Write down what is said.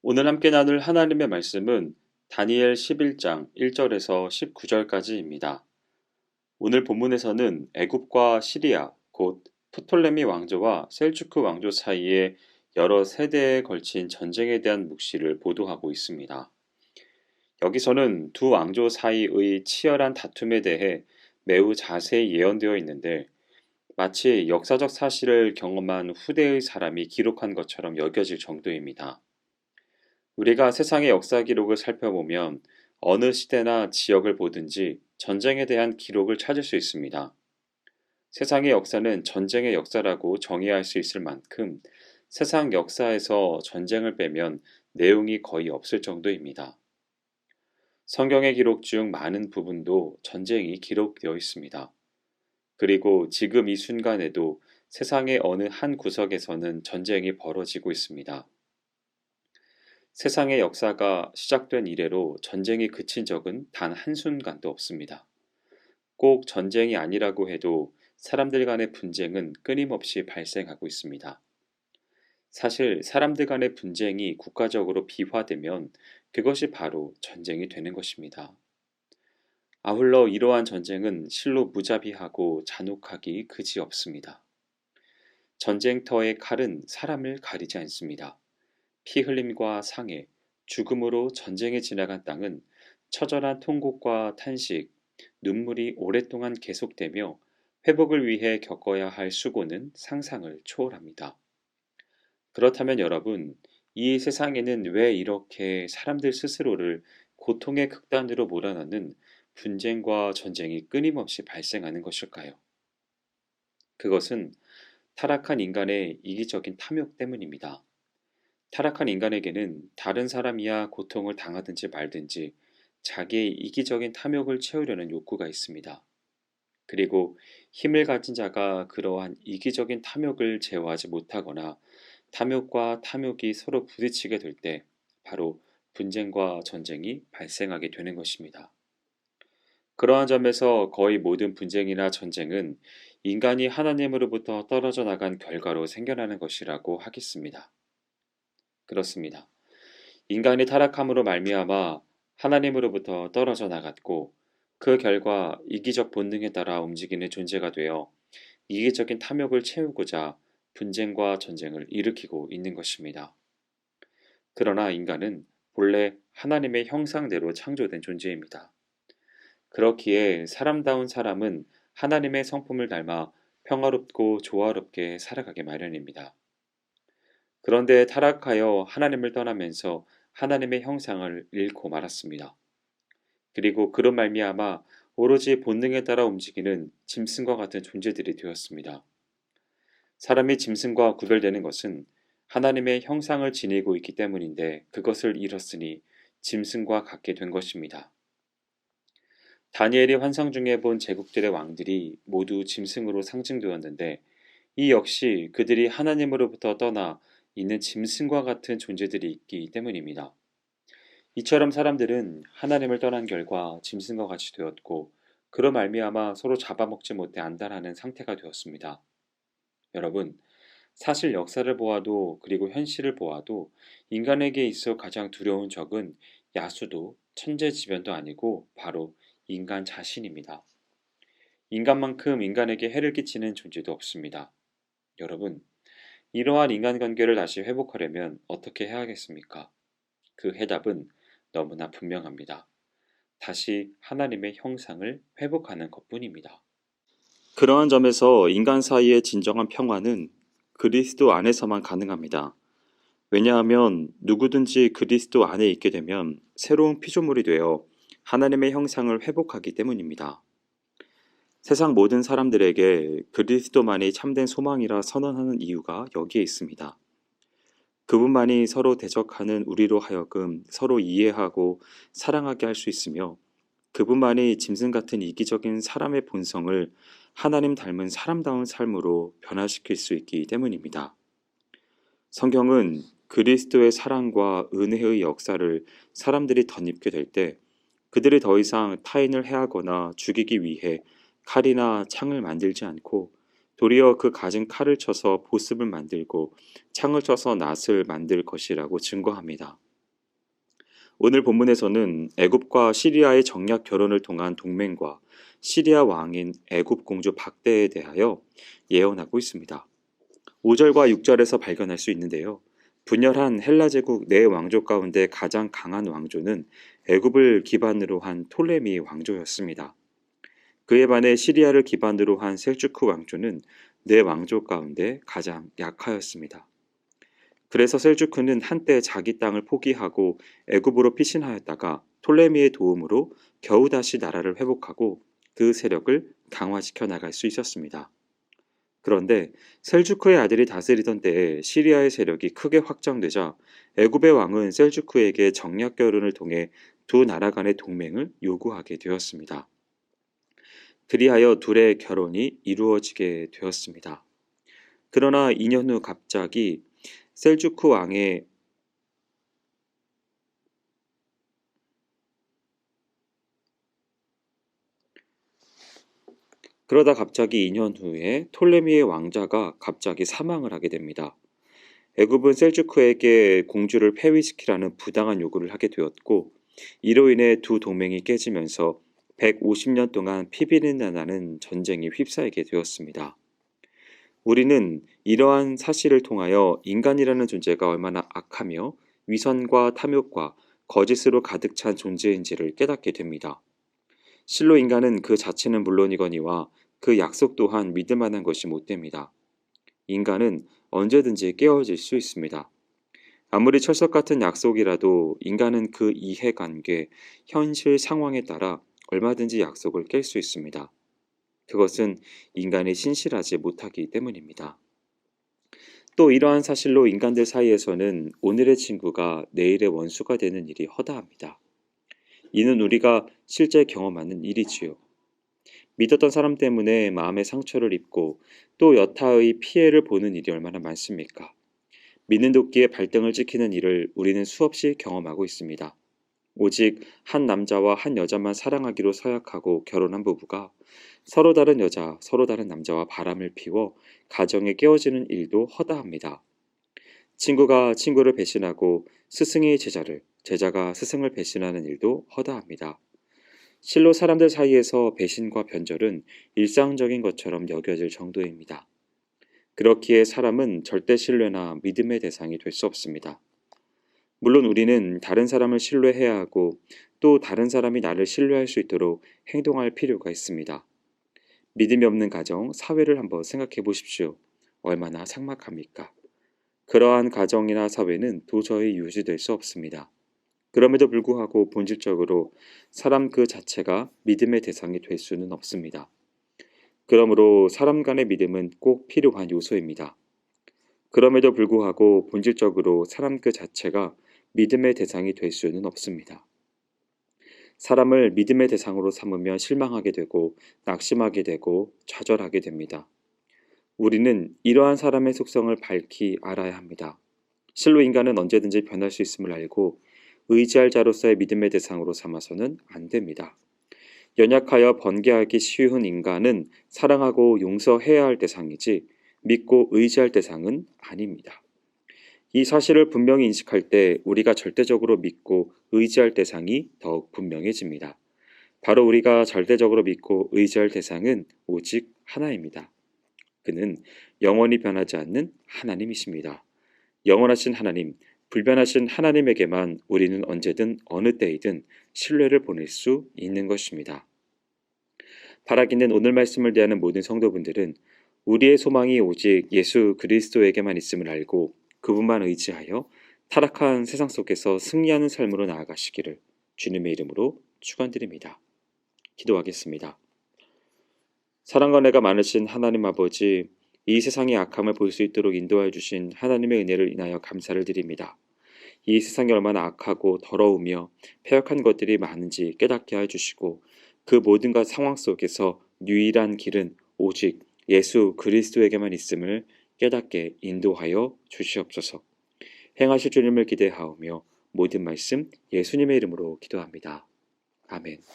오늘 함께 나눌 하나님의 말씀은 다니엘 11장 1절에서 19절까지입니다. 오늘 본문에서는 애굽과 시리아, 곧 프톨레미 왕조와 셀주크 왕조 사이에 여러 세대에 걸친 전쟁에 대한 묵시를 보도하고 있습니다. 여기서는 두 왕조 사이의 치열한 다툼에 대해 매우 자세히 예언되어 있는데 마치 역사적 사실을 경험한 후대의 사람이 기록한 것처럼 여겨질 정도입니다. 우리가 세상의 역사 기록을 살펴보면 어느 시대나 지역을 보든지 전쟁에 대한 기록을 찾을 수 있습니다. 세상의 역사는 전쟁의 역사라고 정의할 수 있을 만큼 세상 역사에서 전쟁을 빼면 내용이 거의 없을 정도입니다. 성경의 기록 중 많은 부분도 전쟁이 기록되어 있습니다. 그리고 지금 이 순간에도 세상의 어느 한 구석에서는 전쟁이 벌어지고 있습니다. 세상의 역사가 시작된 이래로 전쟁이 그친 적은 단 한순간도 없습니다. 꼭 전쟁이 아니라고 해도 사람들 간의 분쟁은 끊임없이 발생하고 있습니다. 사실 사람들 간의 분쟁이 국가적으로 비화되면 그것이 바로 전쟁이 되는 것입니다. 아울러 이러한 전쟁은 실로 무자비하고 잔혹하기 그지없습니다. 전쟁터의 칼은 사람을 가리지 않습니다. 피 흘림과 상해, 죽음으로 전쟁에 지나간 땅은 처절한 통곡과 탄식, 눈물이 오랫동안 계속되며 회복을 위해 겪어야 할 수고는 상상을 초월합니다. 그렇다면 여러분, 이 세상에는 왜 이렇게 사람들 스스로를 고통의 극단으로 몰아넣는 분쟁과 전쟁이 끊임없이 발생하는 것일까요? 그것은 타락한 인간의 이기적인 탐욕 때문입니다. 타락한 인간에게는 다른 사람이야 고통을 당하든지 말든지 자기의 이기적인 탐욕을 채우려는 욕구가 있습니다. 그리고 힘을 가진 자가 그러한 이기적인 탐욕을 제어하지 못하거나 탐욕과 탐욕이 서로 부딪히게 될 때 바로 분쟁과 전쟁이 발생하게 되는 것입니다. 그러한 점에서 거의 모든 분쟁이나 전쟁은 인간이 하나님으로부터 떨어져 나간 결과로 생겨나는 것이라고 하겠습니다. 그렇습니다. 인간이 타락함으로 말미암아 하나님으로부터 떨어져 나갔고 그 결과 이기적 본능에 따라 움직이는 존재가 되어 이기적인 탐욕을 채우고자 분쟁과 전쟁을 일으키고 있는 것입니다. 그러나 인간은 본래 하나님의 형상대로 창조된 존재입니다. 그렇기에 사람다운 사람은 하나님의 성품을 닮아 평화롭고 조화롭게 살아가기 마련입니다. 그런데 타락하여 하나님을 떠나면서 하나님의 형상을 잃고 말았습니다. 그리고 그런 말미암아 오로지 본능에 따라 움직이는 짐승과 같은 존재들이 되었습니다. 사람이 짐승과 구별되는 것은 하나님의 형상을 지니고 있기 때문인데 그것을 잃었으니 짐승과 같게 된 것입니다. 다니엘이 환상 중에 본 제국들의 왕들이 모두 짐승으로 상징되었는데 이 역시 그들이 하나님으로부터 떠나 있는 짐승과 같은 존재들이 있기 때문입니다. 이처럼 사람들은 하나님을 떠난 결과 짐승과 같이 되었고 그로 말미암아 서로 잡아먹지 못해 안달하는 상태가 되었습니다. 여러분, 사실 역사를 보아도 그리고 현실을 보아도 인간에게 있어 가장 두려운 적은 야수도 천재지변도 아니고 바로 인간 자신입니다. 인간만큼 인간에게 해를 끼치는 존재도 없습니다. 여러분, 이러한 인간관계를 다시 회복하려면 어떻게 해야겠습니까? 그 해답은 너무나 분명합니다. 다시 하나님의 형상을 회복하는 것뿐입니다. 그러한 점에서 인간 사이의 진정한 평화는 그리스도 안에서만 가능합니다. 왜냐하면 누구든지 그리스도 안에 있게 되면 새로운 피조물이 되어 하나님의 형상을 회복하기 때문입니다. 세상 모든 사람들에게 그리스도만이 참된 소망이라 선언하는 이유가 여기에 있습니다. 그분만이 서로 대적하는 우리로 하여금 서로 이해하고 사랑하게 할 수 있으며 그분만이 짐승 같은 이기적인 사람의 본성을 하나님 닮은 사람다운 삶으로 변화시킬 수 있기 때문입니다. 성경은 그리스도의 사랑과 은혜의 역사를 사람들이 덧입게 될 때 그들이 더 이상 타인을 해하거나 죽이기 위해 칼이나 창을 만들지 않고 도리어 그 가진 칼을 쳐서 보습을 만들고 창을 쳐서 낫을 만들 것이라고 증거합니다. 오늘 본문에서는 애굽과 시리아의 정략 결혼을 통한 동맹과 시리아 왕인 애굽 공주 박대에 대하여 예언하고 있습니다. 5절과 6절에서 발견할 수 있는데요. 분열한 헬라 제국 네 왕조 가운데 가장 강한 왕조는 애굽을 기반으로 한 톨레미 왕조였습니다. 그에 반해 시리아를 기반으로 한 셀주크 왕조는 네 왕조 가운데 가장 약하였습니다. 그래서 셀주크는 한때 자기 땅을 포기하고 애굽으로 피신하였다가 톨레미의 도움으로 겨우 다시 나라를 회복하고 그 세력을 강화시켜 나갈 수 있었습니다. 그런데 셀주크의 아들이 다스리던 때에 시리아의 세력이 크게 확장되자 애굽의 왕은 셀주크에게 정략 결혼을 통해 두 나라 간의 동맹을 요구하게 되었습니다. 그리하여 둘의 결혼이 이루어지게 되었습니다. 그러나 2년 후 갑자기 셀주크 왕의 그러다 갑자기 2년 후에 톨레미의 왕자가 갑자기 사망을 하게 됩니다. 애굽은 셀주크에게 공주를 폐위시키라는 부당한 요구를 하게 되었고 이로 인해 두 동맹이 깨지면서 150년 동안 피비린내 나는 전쟁이 휩싸이게 되었습니다. 우리는 이러한 사실을 통하여 인간이라는 존재가 얼마나 악하며 위선과 탐욕과 거짓으로 가득 찬 존재인지를 깨닫게 됩니다. 실로 인간은 그 자체는 물론이거니와 그 약속 또한 믿을 만한 것이 못됩니다. 인간은 언제든지 깨어질 수 있습니다. 아무리 철석 같은 약속이라도 인간은 그 이해관계, 현실 상황에 따라 얼마든지 약속을 깰 수 있습니다. 그것은 인간이 신실하지 못하기 때문입니다. 또 이러한 사실로 인간들 사이에서는 오늘의 친구가 내일의 원수가 되는 일이 허다합니다. 이는 우리가 실제 경험하는 일이지요. 믿었던 사람 때문에 마음의 상처를 입고 또 여타의 피해를 보는 일이 얼마나 많습니까? 믿는 도끼에 발등을 찍히는 일을 우리는 수없이 경험하고 있습니다. 오직 한 남자와 한 여자만 사랑하기로 서약하고 결혼한 부부가 서로 다른 여자, 서로 다른 남자와 바람을 피워 가정에 깨어지는 일도 허다합니다. 친구가 친구를 배신하고 스승이 제자를, 제자가 스승을 배신하는 일도 허다합니다. 실로 사람들 사이에서 배신과 변절은 일상적인 것처럼 여겨질 정도입니다. 그렇기에 사람은 절대 신뢰나 믿음의 대상이 될 수 없습니다. 물론 우리는 다른 사람을 신뢰해야 하고 또 다른 사람이 나를 신뢰할 수 있도록 행동할 필요가 있습니다. 믿음이 없는 가정, 사회를 한번 생각해 보십시오. 얼마나 삭막합니까? 그러한 가정이나 사회는 도저히 유지될 수 없습니다. 그럼에도 불구하고 본질적으로 사람 그 자체가 믿음의 대상이 될 수는 없습니다. 그러므로 사람 간의 믿음은 꼭 필요한 요소입니다. 그럼에도 불구하고 본질적으로 사람 그 자체가 믿음의 대상이 될 수는 없습니다. 사람을 믿음의 대상으로 삼으면 실망하게 되고 낙심하게 되고 좌절하게 됩니다. 우리는 이러한 사람의 속성을 밝히 알아야 합니다. 실로 인간은 언제든지 변할 수 있음을 알고 의지할 자로서의 믿음의 대상으로 삼아서는 안 됩니다. 연약하여 번개하기 쉬운 인간은 사랑하고 용서해야 할 대상이지 믿고 의지할 대상은 아닙니다. 이 사실을 분명히 인식할 때 우리가 절대적으로 믿고 의지할 대상이 더욱 분명해집니다. 바로 우리가 절대적으로 믿고 의지할 대상은 오직 하나입니다. 그는 영원히 변하지 않는 하나님이십니다. 영원하신 하나님, 불변하신 하나님에게만 우리는 언제든 어느 때이든 신뢰를 보낼 수 있는 것입니다. 바라기는 오늘 말씀을 대하는 모든 성도분들은 우리의 소망이 오직 예수 그리스도에게만 있음을 알고 그분만 의지하여 타락한 세상 속에서 승리하는 삶으로 나아가시기를 주님의 이름으로 축원드립니다. 기도하겠습니다. 사랑과 은혜가 많으신 하나님 아버지, 이 세상의 악함을 볼 수 있도록 인도하여 주신 하나님의 은혜를 인하여 감사를 드립니다. 이 세상이 얼마나 악하고 더러우며 패역한 것들이 많은지 깨닫게 해주시고 그 모든 것 상황 속에서 유일한 길은 오직 예수 그리스도에게만 있음을 깨닫게 인도하여 주시옵소서. 행하실 주님을 기대하오며 모든 말씀 예수님의 이름으로 기도합니다. 아멘.